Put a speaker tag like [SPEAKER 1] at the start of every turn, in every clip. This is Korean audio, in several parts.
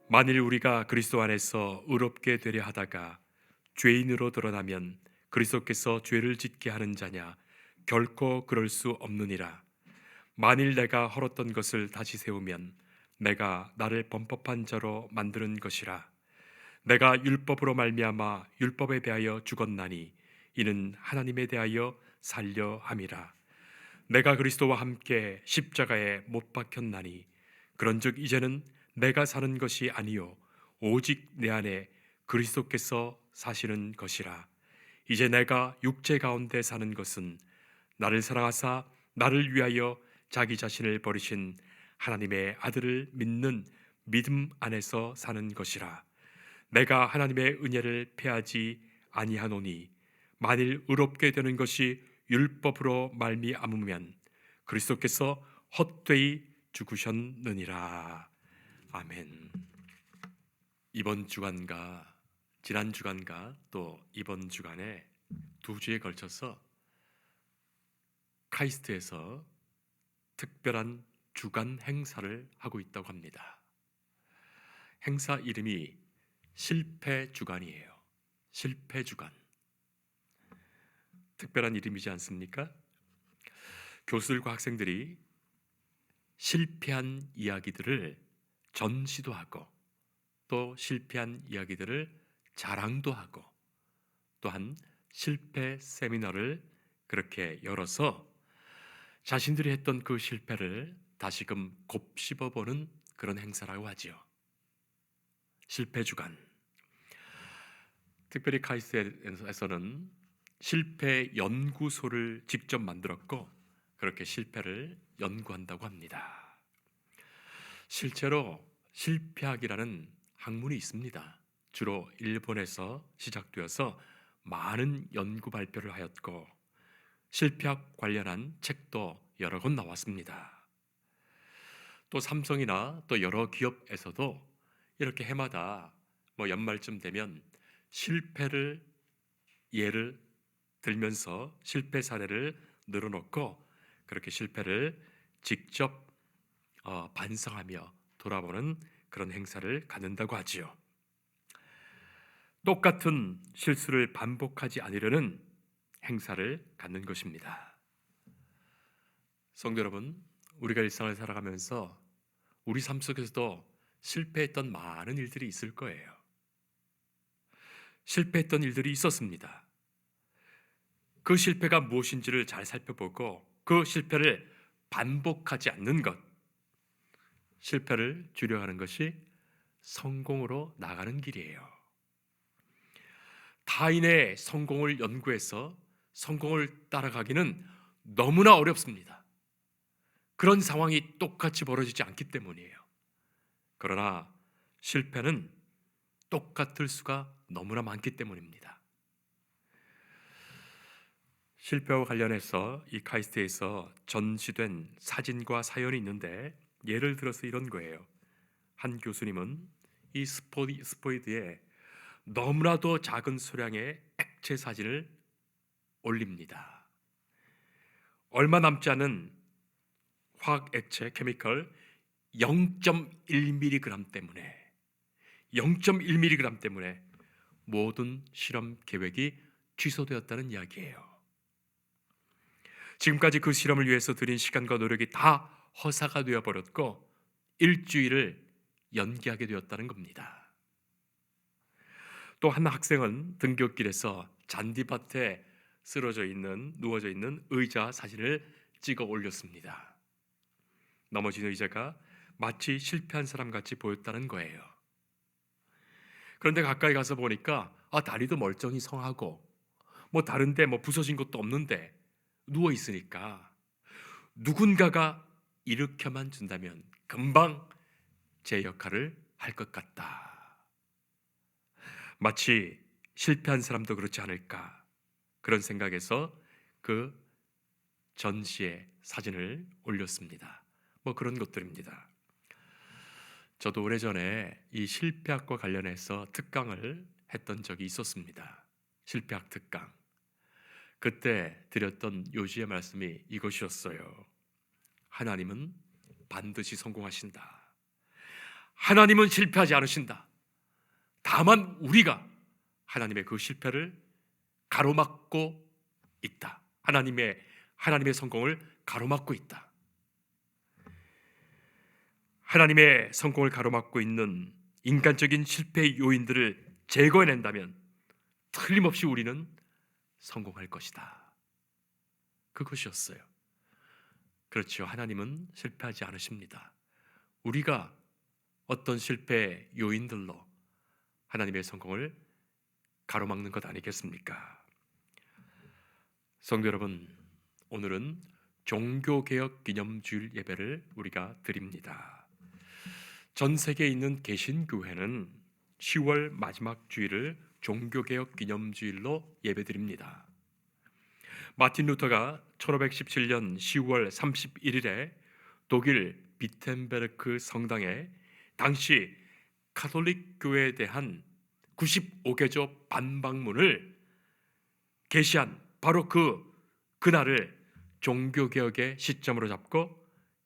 [SPEAKER 1] 만일 우리가 그리스도 안에서 의롭게 되려 하다가 죄인으로 드러나면 그리스도께서 죄를 짓게 하는 자냐? 결코 그럴 수 없느니라. 만일 내가 헐었던 것을 다시 세우면 내가 나를 범법한 자로 만드는 것이라. 내가 율법으로 말미암아 율법에 대하여 죽었나니 이는 하나님에 대하여 살려 함이라. 내가 그리스도와 함께 십자가에 못 박혔나니 그런즉 이제는 내가 사는 것이 아니요 오직 내 안에 그리스도께서 사시는 것이라. 이제 내가 육체 가운데 사는 것은 나를 사랑하사 나를 위하여 자기 자신을 버리신 하나님의 아들을 믿는 믿음 안에서 사는 것이라. 내가 하나님의 은혜를 패하지 아니하노니 만일 의롭게 되는 것이 율법으로 말미암으면 그리스도께서 헛되이 죽으셨느니라. 아멘. 이번 주간과 지난 주간과 또 이번 주간에 두 주에 걸쳐서 카이스트에서 특별한 주간 행사를 하고 있다고 합니다. 행사 이름이 실패 주간이에요. 실패 주간. 특별한 이름이지 않습니까? 교수들과 학생들이 실패한 이야기들을 전시도 하고 또 실패한 이야기들을 자랑도 하고 또한 실패 세미나를 그렇게 열어서 자신들이 했던 그 실패를 다시금 곱씹어보는 그런 행사라고 하지요. 실패 주간. 특별히 카이스트에서는 실패 연구소를 직접 만들었고 그렇게 실패를 연구한다고 합니다. 실제로 실패학이라는 학문이 있습니다. 주로 일본에서 시작되어서 많은 연구 발표를 하였고 실패학 관련한 책도 여러 권 나왔습니다. 또 삼성이나 또 여러 기업에서도 이렇게 해마다 연말쯤 되면 실패를 예를 들면서 실패 사례를 늘어놓고 그렇게 실패를 직접 반성하며 돌아보는 그런 행사를 갖는다고 하지요. 똑같은 실수를 반복하지 않으려는 행사를 갖는 것입니다. 성도 여러분, 우리가 일상을 살아가면서 우리 삶 속에서도 실패했던 많은 일들이 있을 거예요. 실패했던 일들이 있었습니다. 그 실패가 무엇인지를 잘 살펴보고 그 실패를 반복하지 않는 것, 실패를 줄여가는 것이 성공으로 나가는 길이에요. 타인의 성공을 연구해서 성공을 따라가기는 너무나 어렵습니다. 그런 상황이 똑같이 벌어지지 않기 때문이에요. 그러나 실패는 똑같을 수가 너무나 많기 때문입니다. 실패와 관련해서 이 카이스트에서 전시된 사진과 사연이 있는데 예를 들어서 이런 거예요. 한 교수님은 이 스포이드에 너무나도 작은 수량의 액체 사진을 올립니다. 얼마 남지 않은 화학 액체 케미컬 0.1mg 때문에 모든 실험 계획이 취소되었다는 이야기예요. 지금까지 그 실험을 위해서 들인 시간과 노력이 다 허사가 되어버렸고 일주일을 연기하게 되었다는 겁니다. 또 한 학생은 등굣길에서 잔디밭에 누워져 있는 의자 사진을 찍어 올렸습니다. 넘어진 의자가 마치 실패한 사람 같이 보였다는 거예요. 그런데 가까이 가서 보니까 다리도 멀쩡히 성하고 다른데 부서진 것도 없는데 누워 있으니까 누군가가 일으켜만 준다면 금방 제 역할을 할 것 같다. 마치 실패한 사람도 그렇지 않을까 그런 생각에서 그 전시에 사진을 올렸습니다. 그런 것들입니다. 저도 오래전에 이 실패학과 관련해서 특강을 했던 적이 있었습니다. 실패학 특강. 그때 드렸던 요지의 말씀이 이것이었어요. 하나님은 반드시 성공하신다. 하나님은 실패하지 않으신다. 다만 우리가 하나님의 그 실패를 가로막고 있다. 하나님의 성공을 가로막고 있다. 하나님의 성공을 가로막고 있는 인간적인 실패의 요인들을 제거해낸다면 틀림없이 우리는 성공할 것이다. 그것이었어요. 그렇죠. 하나님은 실패하지 않으십니다. 우리가 어떤 실패 요인들로 하나님의 성공을 가로막는 것 아니겠습니까? 성도 여러분, 오늘은 종교개혁 기념주일 예배를 우리가 드립니다. 전 세계에 있는 개신교회는 10월 마지막 주일을 종교개혁 기념주일로 예배드립니다. 마틴 루터가 1517년 10월 31일에 독일 비텐베르크 성당에 당시 가톨릭 교회에 대한 95개조 반박문을 게시한 바로 그날을 종교개혁의 시점으로 잡고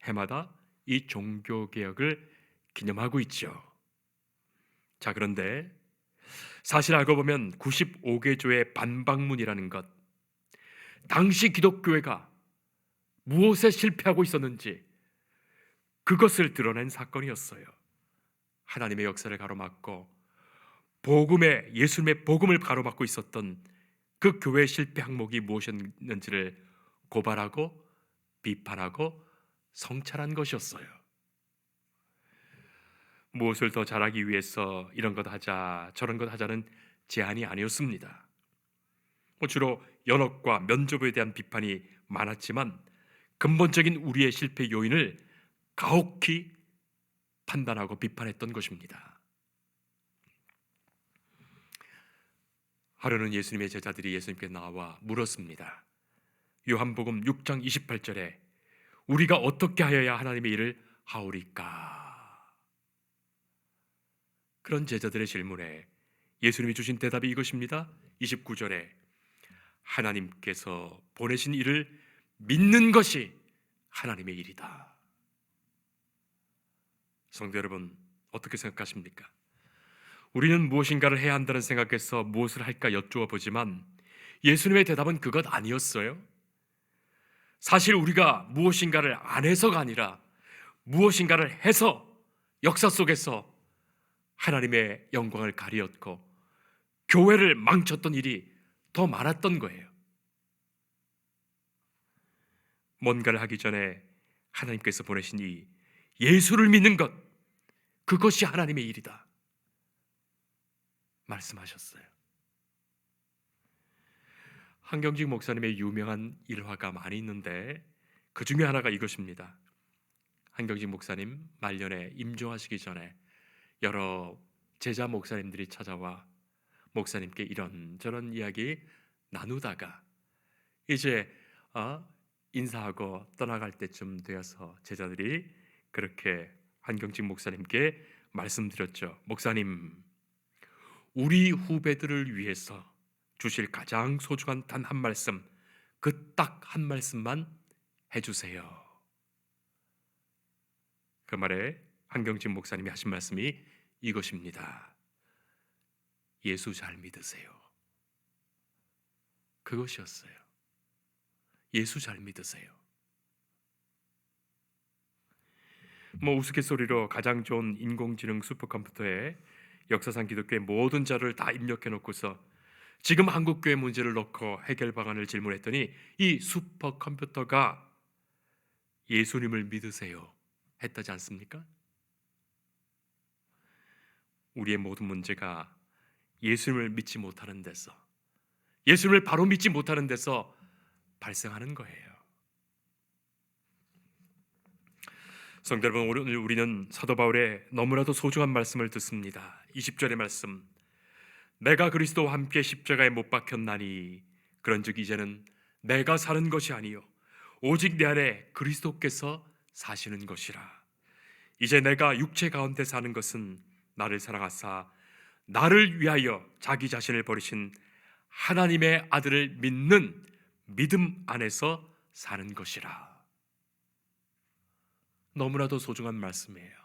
[SPEAKER 1] 해마다 이 종교개혁을 기념하고 있죠. 자, 그런데 사실 알고 보면 95개조의 반박문이라는 것, 당시 기독교회가 무엇에 실패하고 있었는지 그것을 드러낸 사건이었어요. 하나님의 역사를 가로막고 예수님의 복음을 가로막고 있었던 그 교회의 실패 항목이 무엇이었는지를 고발하고 비판하고 성찰한 것이었어요. 무엇을 더 잘하기 위해서 이런 것 하자 저런 것 하자는 제안이 아니었습니다. 주로 연합과 면접에 대한 비판이 많았지만 근본적인 우리의 실패 요인을 가혹히 판단하고 비판했던 것입니다. 하루는 예수님의 제자들이 예수님께 나와 물었습니다. 요한복음 6장 28절에 우리가 어떻게 하여야 하나님의 일을 하오리까? 그런 제자들의 질문에 예수님이 주신 대답이 이것입니다. 29절에 하나님께서 보내신 일을 믿는 것이 하나님의 일이다. 성도 여러분, 어떻게 생각하십니까? 우리는 무엇인가를 해야 한다는 생각에서 무엇을 할까 여쭈어 보지만 예수님의 대답은 그것 아니었어요. 사실 우리가 무엇인가를 안 해서가 아니라 무엇인가를 해서 역사 속에서 하나님의 영광을 가리었고 교회를 망쳤던 일이 더 많았던 거예요. 뭔가를 하기 전에 하나님께서 보내신 이 예수를 믿는 것, 그것이 하나님의 일이다 말씀하셨어요. 한경직 목사님의 유명한 일화가 많이 있는데 그 중에 하나가 이것입니다. 한경직 목사님 말년에 임종하시기 전에 여러 제자 목사님들이 찾아와 목사님께 이런저런 이야기 나누다가 이제 인사하고 떠나갈 때쯤 되어서 제자들이 그렇게 한경직 목사님께 말씀드렸죠. 목사님, 우리 후배들을 위해서 주실 가장 소중한 단 한 말씀, 그 딱 한 말씀만 해주세요. 그 말에 한경직 목사님이 하신 말씀이 이것입니다. 예수 잘 믿으세요. 그것이었어요. 예수 잘 믿으세요. 우스갯소리로 가장 좋은 인공지능 슈퍼컴퓨터에 역사상 기독교의 모든 자료를 다 입력해 놓고서 지금 한국교회 문제를 놓고 해결 방안을 질문했더니 이 슈퍼컴퓨터가 예수님을 믿으세요 했다지 않습니까? 우리의 모든 문제가 예수님을 믿지 못하는 데서, 예수님을 바로 믿지 못하는 데서 발생하는 거예요. 성도 여러분, 오늘 우리는 사도 바울의 너무나도 소중한 말씀을 듣습니다. 20절의 말씀, 내가 그리스도와 함께 십자가에 못 박혔나니 그런즉 이제는 내가 사는 것이 아니요 오직 내 안에 그리스도께서 사시는 것이라. 이제 내가 육체 가운데 사는 것은 나를 사랑하사 나를 위하여 자기 자신을 버리신 하나님의 아들을 믿는 믿음 안에서 사는 것이라. 너무나도 소중한 말씀이에요.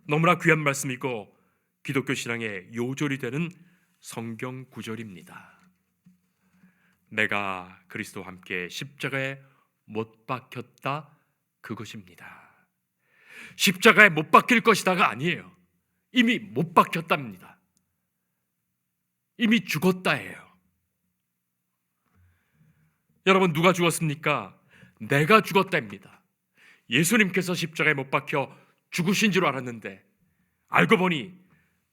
[SPEAKER 1] 너무나 귀한 말씀이고 기독교 신앙의 요절이 되는 성경 구절입니다. 내가 그리스도와 함께 십자가에 못 박혔다, 그것입니다. 십자가에 못 박힐 것이다가 아니에요. 이미 못 박혔답니다. 이미 죽었다예요. 여러분, 누가 죽었습니까? 내가 죽었다입니다. 예수님께서 십자가에 못 박혀 죽으신 줄 알았는데 알고 보니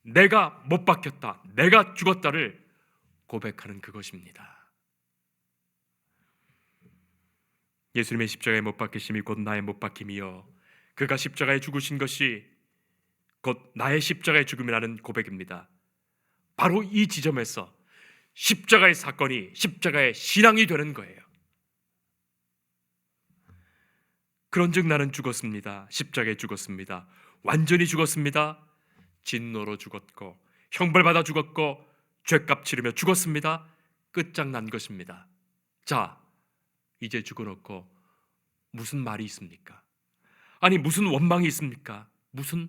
[SPEAKER 1] 내가 못 박혔다, 내가 죽었다를 고백하는 그것입니다. 예수님의 십자가에 못 박히심이 곧 나의 못 박힘이요 그가 십자가에 죽으신 것이 곧 나의 십자가의 죽음이라는 고백입니다. 바로 이 지점에서 십자가의 사건이 십자가의 신앙이 되는 거예요. 그런즉 나는 죽었습니다. 십자가에 죽었습니다. 완전히 죽었습니다. 진노로 죽었고 형벌받아 죽었고 죄값 치르며 죽었습니다. 끝장난 것입니다. 자, 이제 죽어놓고 무슨 말이 있습니까? 아니, 무슨 원망이 있습니까? 무슨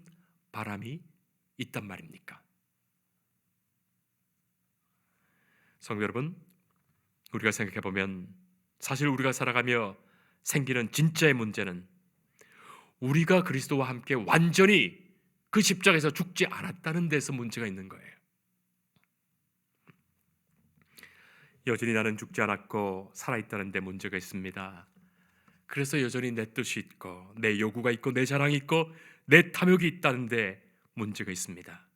[SPEAKER 1] 바람이 있단 말입니까? 성도 여러분, 우리가 생각해 보면 사실 우리가 살아가며 생기는 진짜의 문제는 우리가 그리스도와 함께 완전히 그 십자가에서 죽지 않았다는 데서 문제가 있는 거예요. 여전히 나는 죽지 않았고 살아있다는 데 문제가 있습니다. 그래서 여전히 내 뜻이 있고 내 요구가 있고 내 자랑이 있고 내 탐욕이 있다는 데 문제가 있습니다.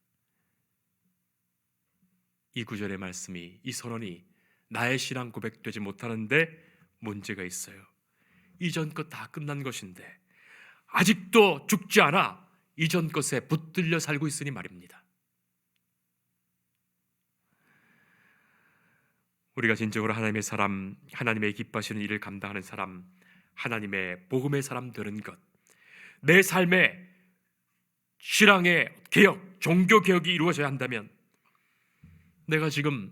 [SPEAKER 1] 이 구절의 말씀이, 이 선언이 나의 신앙 고백되지 못하는데 문제가 있어요. 이전 것 다 끝난 것인데 아직도 죽지 않아 이전 것에 붙들려 살고 있으니 말입니다. 우리가 진정으로 하나님의 사람, 하나님의 기뻐하시는 일을 감당하는 사람, 하나님의 복음의 사람 되는 것, 내 삶의 신앙의 개혁, 종교 개혁이 이루어져야 한다면 내가 지금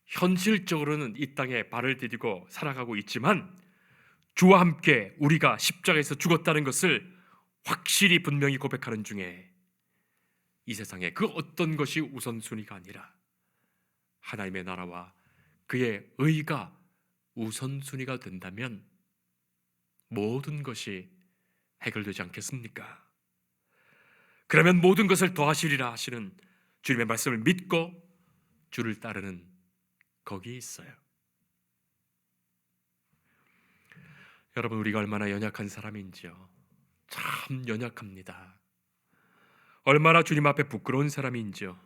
[SPEAKER 1] 현실적으로는 이 땅에 발을 디디고 살아가고 있지만 주와 함께 우리가 십자가에서 죽었다는 것을 확실히 분명히 고백하는 중에 이 세상에 그 어떤 것이 우선순위가 아니라 하나님의 나라와 그의 의가 우선순위가 된다면 모든 것이 해결되지 않겠습니까? 그러면 모든 것을 더하시리라 하시는 주님의 말씀을 믿고 주를 따르는 거기에 있어요. 여러분, 우리가 얼마나 연약한 사람인지요. 참 연약합니다. 얼마나 주님 앞에 부끄러운 사람인지요.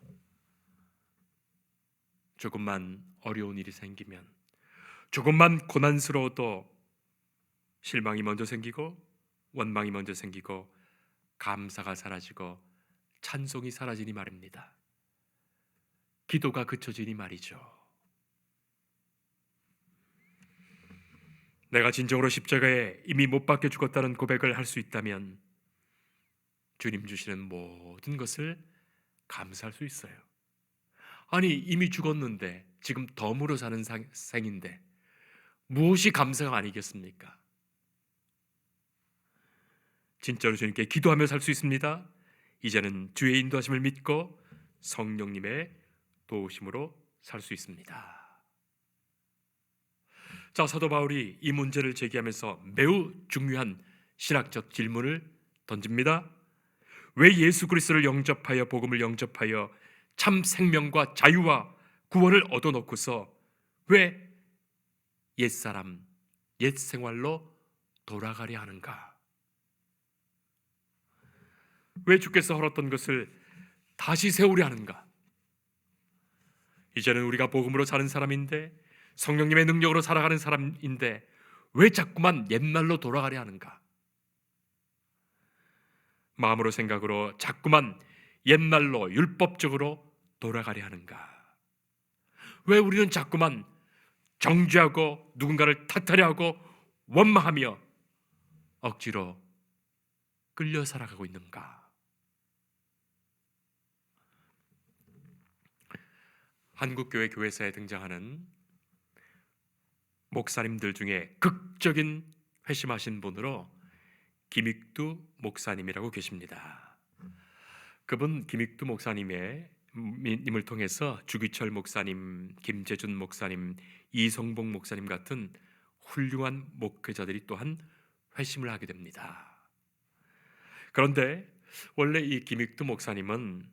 [SPEAKER 1] 조금만 어려운 일이 생기면, 조금만 고난스러워도 실망이 먼저 생기고 원망이 먼저 생기고 감사가 사라지고 찬송이 사라지니 말입니다. 기도가 그쳐지니 말이죠. 내가 진정으로 십자가에 이미 못 박혀 죽었다는 고백을 할 수 있다면 주님 주시는 모든 것을 감사할 수 있어요. 아니, 이미 죽었는데 지금 덤으로 사는 생인데 무엇이 감사가 아니겠습니까? 진짜로 주님께 기도하며 살 수 있습니다. 이제는 주의 인도하심을 믿고 성령님의 도우심으로 살 수 있습니다. 자, 사도 바울이 이 문제를 제기하면서 매우 중요한 신학적 질문을 던집니다. 왜 예수 그리스도를 영접하여 복음을 영접하여 참 생명과 자유와 구원을 얻어놓고서 왜 옛사람, 옛 생활로 돌아가려 하는가? 왜 주께서 헐었던 것을 다시 세우려 하는가? 이제는 우리가 복음으로 사는 사람인데, 성령님의 능력으로 살아가는 사람인데 왜 자꾸만 옛날로 돌아가려 하는가? 마음으로 생각으로 자꾸만 옛날로 율법적으로 돌아가려 하는가? 왜 우리는 자꾸만 정죄하고 누군가를 탓하려 하고 원망하며 억지로 끌려 살아가고 있는가? 한국교회 교회사에 등장하는 목사님들 중에 극적인 회심하신 분으로 김익두 목사님이라고 계십니다. 그분 김익두 목사님의 님을 통해서 주기철 목사님, 김재준 목사님, 이성복 목사님 같은 훌륭한 목회자들이 또한 회심을 하게 됩니다. 그런데 원래 이 김익두 목사님은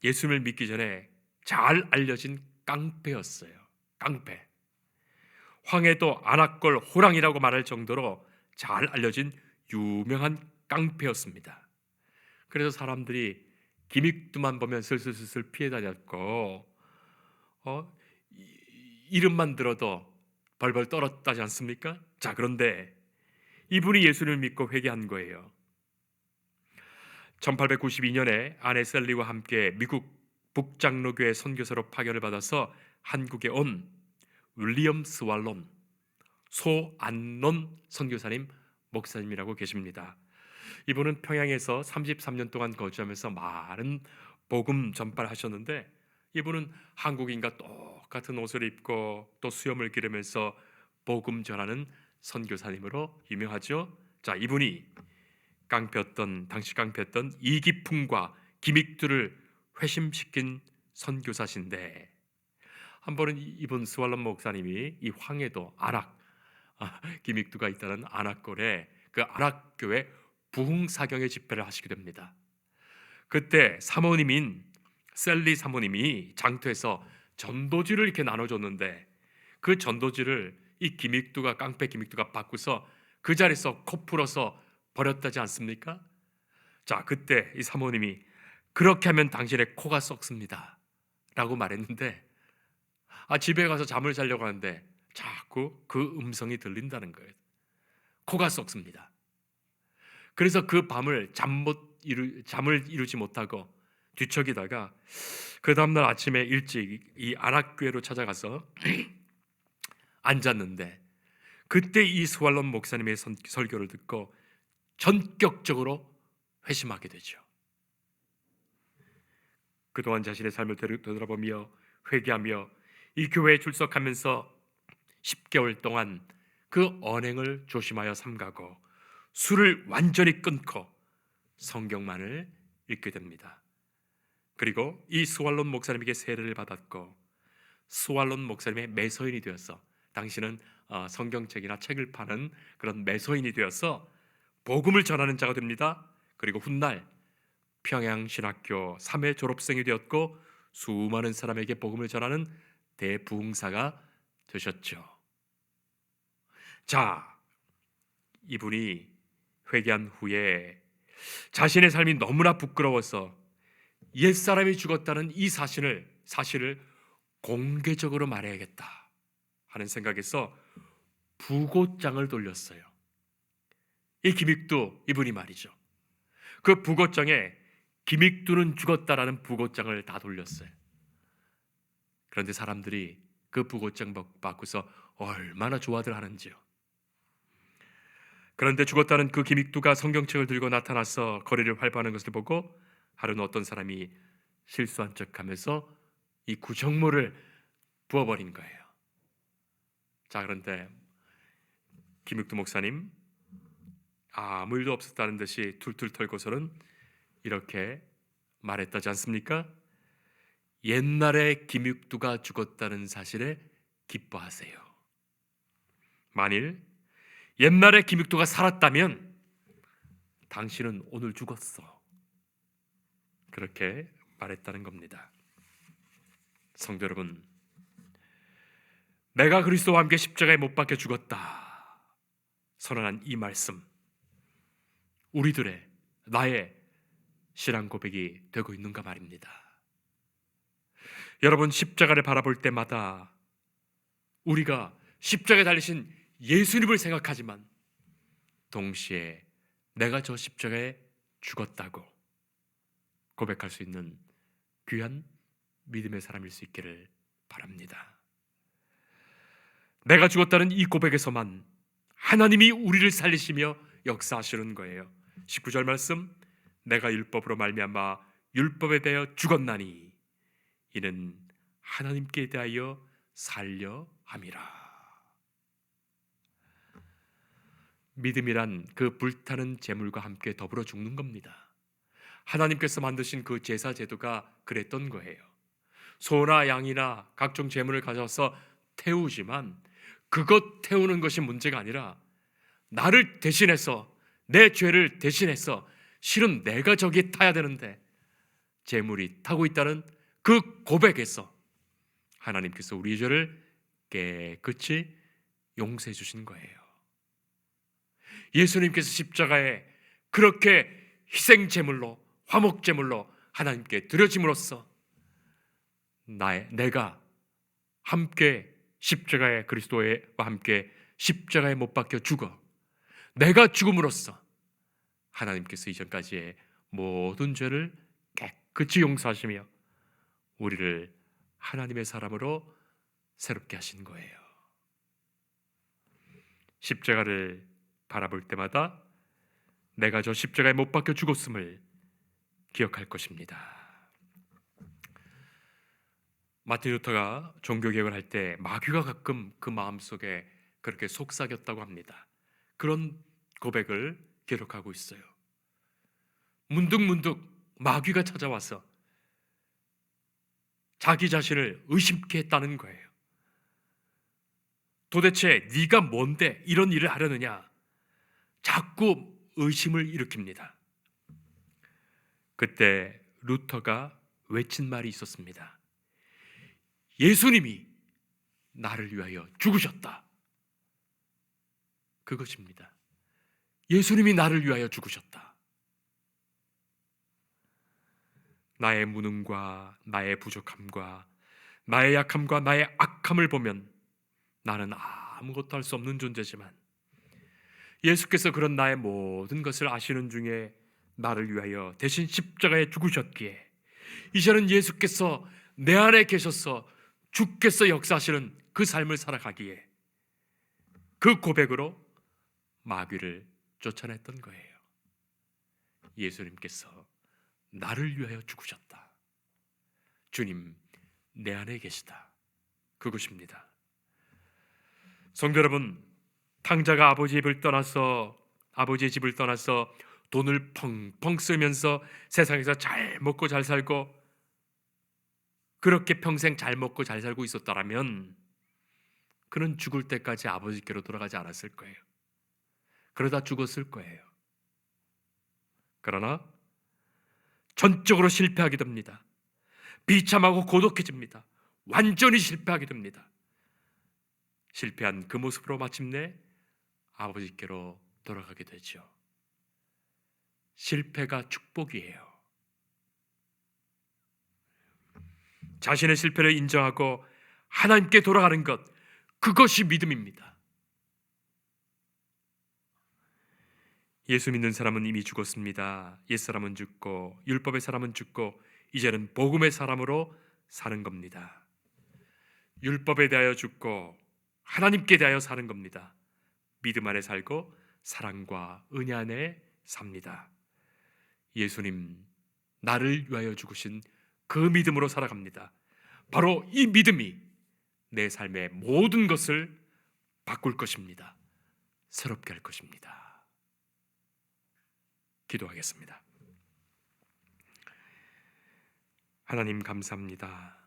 [SPEAKER 1] 예수님을 믿기 전에 잘 알려진 깡패였어요. 깡패. 황해도 안악골 호랑이라고 말할 정도로 잘 알려진 유명한 깡패였습니다. 그래서 사람들이 김익두만 보면 슬슬슬슬 피해 다녔고 이름만 들어도 벌벌 떨었다지 않습니까? 자, 그런데 이분이 예수를 믿고 회개한 거예요. 1892년에 아내 셀리와 함께 미국 북장로교회 선교사로 파견을 받아서 한국에 온 윌리엄 스왈론, 소안론 선교사님 목사님이라고 계십니다. 이분은 평양에서 33년 동안 거주하면서 많은 복음 전파를 하셨는데, 이분은 한국인과 똑같은 옷을 입고 또 수염을 기르면서 복음 전하는 선교사님으로 유명하죠. 자, 이분이 당시 깡패였던 이기풍과 김익두를 회심시킨 선교사신데, 한 번은 이분 스왈론 목사님이 이 황해도 김익두가 있다는 안악골에 그 안악교회 부흥사경의 집회를 하시게 됩니다. 그때 사모님인 셀리 사모님이 장터에서 전도지를 이렇게 나눠줬는데, 그 전도지를 이 깡패 김익두가 받고서 그 자리에서 코 풀어서 버렸다지 않습니까? 자, 그때 이 사모님이 그렇게 하면 당신의 코가 썩습니다 라고 말했는데, 집에 가서 잠을 자려고 하는데 자꾸 그 음성이 들린다는 거예요. 코가 썩습니다. 그래서 그 밤을 잠을 이루지 못하고 뒤척이다가 그 다음날 아침에 일찍 이 안악교회로 찾아가서 앉았는데, 그때 이 스왈론 목사님의 설교를 듣고 전격적으로 회심하게 되죠. 그동안 자신의 삶을 되돌아보며 회개하며 이 교회에 출석하면서 10개월 동안 그 언행을 조심하여 삼가고 술을 완전히 끊고 성경만을 읽게 됩니다. 그리고 이 스왈론 목사님에게 세례를 받았고 스왈론 목사님의 매서인이 되어서, 당신은 성경책이나 책을 파는 그런 매서인이 되어서 복음을 전하는 자가 됩니다. 그리고 훗날 평양신학교 3회 졸업생이 되었고 수많은 사람에게 복음을 전하는 대부흥사가 되셨죠. 자, 이분이 회개한 후에 자신의 삶이 너무나 부끄러워서 옛사람이 죽었다는 이 사실을 공개적으로 말해야겠다 하는 생각에서 부고장을 돌렸어요. 이 김익두 이분이 말이죠. 그 부고장에 김익두는 죽었다라는 부고장을 다 돌렸어요. 그런데 사람들이 그 부고장 받고서 얼마나 좋아들 하는지요. 그런데 죽었다는 그 김익두가 성경책을 들고 나타나서 거리를 활보하는 것을 보고 하루는 어떤 사람이 실수한 척하면서 이 구정모를 부어버린 거예요. 자, 그런데 김익두 목사님 아무 일도 없었다는 듯이 툴툴 털고서는 이렇게 말했다지 않습니까? 옛날에 김익두가 죽었다는 사실에 기뻐하세요. 만일 옛날에 김익두가 살았다면 당신은 오늘 죽었어. 그렇게 말했다는 겁니다. 성도 여러분, 내가 그리스도와 함께 십자가에 못 박혀 죽었다 선언한 이 말씀, 나의 신앙 고백이 되고 있는가 말입니다. 여러분, 십자가를 바라볼 때마다 우리가 십자가에 달리신 예수님을 생각하지만 동시에 내가 저 십자가에 죽었다고 고백할 수 있는 귀한 믿음의 사람일 수 있기를 바랍니다. 내가 죽었다는 이 고백에서만 하나님이 우리를 살리시며 역사하시는 거예요. 19절 말씀, 내가 율법으로 말미암아 율법에 대하여 죽었나니 이는 하나님께 대하여 살려 함이라. 믿음이란 그 불타는 재물과 함께 더불어 죽는 겁니다. 하나님께서 만드신 그 제사 제도가 그랬던 거예요. 소나 양이나 각종 제물을 가져와서 태우지만 그것 태우는 것이 문제가 아니라 나를 대신해서, 내 죄를 대신해서 실은 내가 저기 타야 되는데 제물이 타고 있다는 그 고백에서 하나님께서 우리의 죄를 깨끗이 용서해 주신 거예요. 예수님께서 십자가에 그렇게 희생 제물로, 화목 제물로 하나님께 드려짐으로써 내가 함께 십자가에, 그리스도와 함께 십자가에 못 박혀 죽어 내가 죽음으로써 하나님께서 이전까지의 모든 죄를 깨끗이 용서하시며 우리를 하나님의 사람으로 새롭게 하신 거예요. 십자가를 바라볼 때마다 내가 저 십자가에 못 박혀 죽었음을 기억할 것입니다. 마틴 루터가 종교개혁을 할 때 마귀가 가끔 그 마음속에 그렇게 속삭였다고 합니다. 그런 고백을 기록하고 있어요. 문득문득 마귀가 찾아와서 자기 자신을 의심케 했다는 거예요. 도대체 네가 뭔데 이런 일을 하려느냐? 자꾸 의심을 일으킵니다. 그때 루터가 외친 말이 있었습니다. 예수님이 나를 위하여 죽으셨다. 그것입니다. 예수님이 나를 위하여 죽으셨다. 나의 무능과 나의 부족함과 나의 약함과 나의 악함을 보면 나는 아무것도 할 수 없는 존재지만 예수께서 그런 나의 모든 것을 아시는 중에 나를 위하여 대신 십자가에 죽으셨기에 이제는 예수께서 내 안에 계셔서 주께서 역사하시는 그 삶을 살아가기에 그 고백으로 마귀를 쫓아냈던 거예요. 예수님께서 나를 위하여 죽으셨다. 주님, 내 안에 계시다. 그것입니다. 성도 여러분, 탕자가 아버지의 집을 떠나서 돈을 펑펑 쓰면서 세상에서 잘 먹고 잘 살고 그렇게 평생 잘 먹고 잘 살고 있었다라면 그는 죽을 때까지 아버지께로 돌아가지 않았을 거예요. 그러다 죽었을 거예요. 그러나 전적으로 실패하게 됩니다. 비참하고 고독해집니다. 완전히 실패하게 됩니다. 실패한 그 모습으로 마침내 아버지께로 돌아가게 되죠. 실패가 축복이에요. 자신의 실패를 인정하고 하나님께 돌아가는 것, 그것이 믿음입니다. 예수 믿는 사람은 이미 죽었습니다. 옛사람은 죽고 율법의 사람은 죽고 이제는 복음의 사람으로 사는 겁니다. 율법에 대하여 죽고 하나님께 대하여 사는 겁니다. 믿음 안에 살고 사랑과 은혜 안에 삽니다. 예수님, 나를 위하여 죽으신 그 믿음으로 살아갑니다. 바로 이 믿음이 내 삶의 모든 것을 바꿀 것입니다. 새롭게 할 것입니다. 기도하겠습니다. 하나님 감사합니다.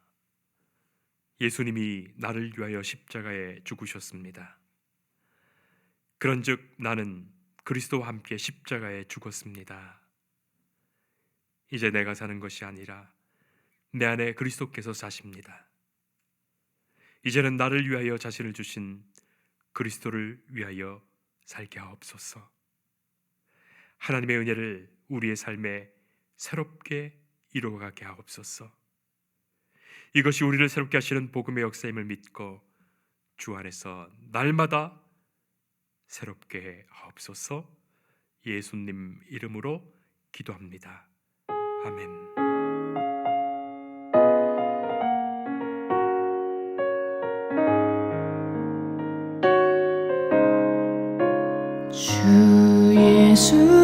[SPEAKER 1] 예수님이 나를 위하여 십자가에 죽으셨습니다. 그런즉 나는 그리스도와 함께 십자가에 죽었습니다. 이제 내가 사는 것이 아니라 내 안에 그리스도께서 사십니다. 이제는 나를 위하여 자신을 주신 그리스도를 위하여 살게 하옵소서. 하나님의 은혜를 우리의 삶에 새롭게 이루어가게 하옵소서. 이것이 우리를 새롭게 하시는 복음의 역사임을 믿고 주 안에서 날마다 새롭게 하옵소서. 예수님 이름으로 기도합니다. 아멘.
[SPEAKER 2] 주 예수